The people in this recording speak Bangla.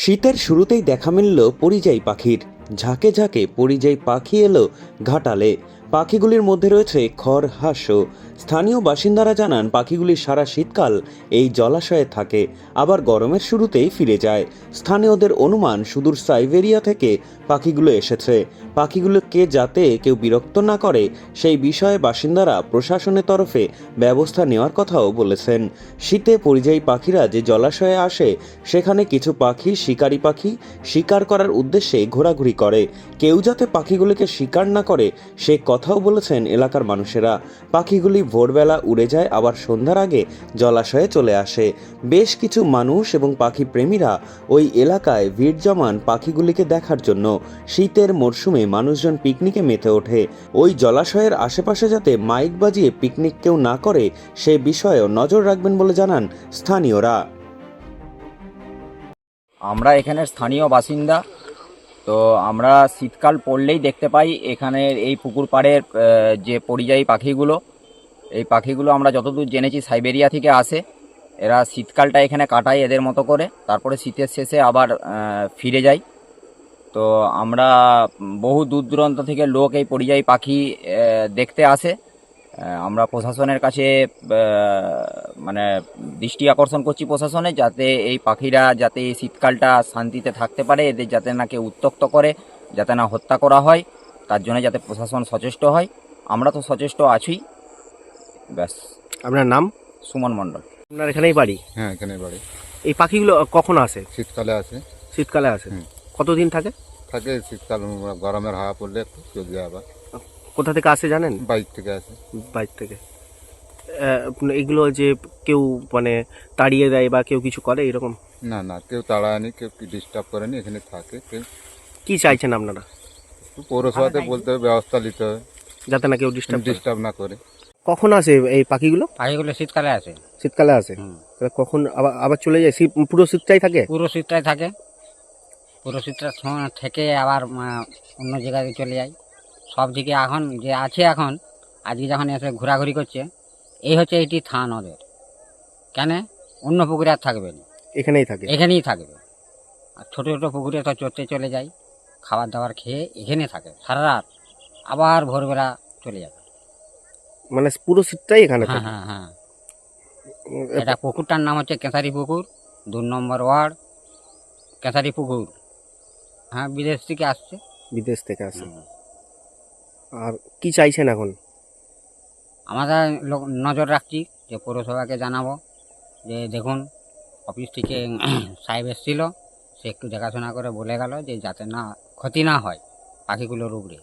শীতের শুরুতেই দেখা মিলল পরিযায়ী পাখির। ঝাঁকে ঝাঁকে পরিযায়ী পাখি এলো ঘাটালে। পাখিগুলির মধ্যে রয়েছে খরহাঁসও। স্থানীয় বাসিন্দারা জানান পাখিগুলি সারা শীতকাল এই জলাশয়ে থাকে, আবার গরমের শুরুতেই ফিরে যায়। স্থানীয়দের অনুমান সুদূর সাইবেরিয়া থেকে পাখিগুলো এসেছে। পাখিগুলোকে যাতে কেউ বিরক্ত না করে সেই বিষয়ে বাসিন্দারা প্রশাসনের তরফে ব্যবস্থা নেওয়ার কথাও বলেছেন। শীতে পরিযায়ী পাখিরা যে জলাশয়ে আসে সেখানে কিছু পাখি শিকারী পাখি শিকার করার উদ্দেশ্যে ঘোরাঘুরি করে। কেউ যাতে পাখিগুলিকে শিকার না করে সে কথাও বলেছেন এলাকার মানুষেরা। পাখিগুলি ভোরবেলা উড়ে যায়, আবার সন্ধ্যার আগে জলাশয়ে চলে আসে। বেশ কিছু মানুষ এবং পাখি প্রেমীরা ওই এলাকায় ভিড় জমান পাখিগুলিকে দেখার জন্য। শীতের মরশুমে মানুষজন পিকনিকে মেতে ওঠে। ওই জলাশয়ের আশেপাশে যাতে মাইক বাজিয়ে পিকনিক কেউ না করে সে বিষয়েও নজর রাখবেন বলে জানান স্থানীয়রা। আমরা এখানের স্থানীয় বাসিন্দা, তো আমরা শীতকাল পড়লেই দেখতে পাই এখানের এই পুকুর পাড়ের যে পরিযায়ী পাখিগুলো, এই পাখিগুলো আমরা যতদূর জেনেছি সাইবেরিয়া থেকে আসে। এরা শীতকালটা এখানে কাটায় এদের মতো করে, তারপরে শীতের শেষে আবার ফিরে যায়। তো আমরা বহু দূর দূরান্ত থেকে লোক এই পরিযায়ী পাখি দেখতে আসে। আমরা প্রশাসনের কাছে মানে দৃষ্টি আকর্ষণ করছি প্রশাসনে, যাতে এই পাখিরা যাতে এই শীতকালটা শান্তিতে থাকতে পারে, এদের যাতে না কেউ উত্ত্যক্ত করে, যাতে না হত্যা করা হয়, তার জন্য যাতে প্রশাসন সচেষ্ট হয়। আমরা তো সচেষ্ট আছি। ব্যাস। আপনার নাম? সুমন মণ্ডল। আপনার এখানেই বাড়ি? হ্যাঁ, এখানে বাড়ি। এই পাখিগুলো কখন আসে? শীতকালে আসে। শীতকালে আসে। হুম। কতদিন থাকে? থাকে শীতকাল, গরমের হাওয়া পড়লে একটু চলে যায় আবার। কোথা থেকে আসে জানেন? বাইক থেকে আসে। বাইরে থেকে। এগুলো যে কেউ মানে তাড়িয়ে দেয় বা কেউ কিছু করে এরকম? না না, কেউ তাড়ায়নি, কেউ ডিস্টার্ব করেনি, এখানে থাকে। কেউ কি চাইছেন আপনারা? পৌরসভাতে বলতে হবে, ব্যবস্থা নিতে হবে যাতে না কেউ ডিস্টার্ব না করে। কখন আসে এই পাখিগুলো? পাখিগুলো শীতকালে আসে। শীতকালে আসে। তাহলে কখন আবার আবার চলে যায়? পুরো শীতটাই থাকে? পুরো শীতটাই থাকে। পুরো শীতটা থেকে আবার অন্য জায়গায় চলে যায়। সব দিকে এখন যে আছে, এখন আজকে যখন এসে ঘোরাঘুরি করছে, এই হচ্ছে এটি থান ওদের। কেন অন্য পুকুরে আর থাকবে না, এখানেই থাকে? এখানেই থাকবে। আর ছোটো ছোটো পুকুরে তো চড়তে চলে যায়, খাবার দাবার খেয়ে এখানে থাকে সারা রাত, আবার ভোরবেলা চলে যাবে। মানে পুরো শীতটাই এখানে হ্যাঁ থাকে? হ্যাঁ হ্যাঁ। এটা পুকুরটার নাম হচ্ছে কেঁসারি পুকুর, 2 নম্বর ওয়ার্ড, কেঁসারি পুকুর। হ্যাঁ, বিদেশ থেকে আসছে। বিদেশ থেকে আসে। আর কি চাইছেন এখন? আমরা নজর রাখছি, যে পৌরসভাকে জানাবো যে দেখুন, অফিস থেকে সাহেব এসেছিল, সে একটু দেখাশোনা করে বলে গেল যে যাতে না ক্ষতি না হয় পাখিগুলোর উপরে।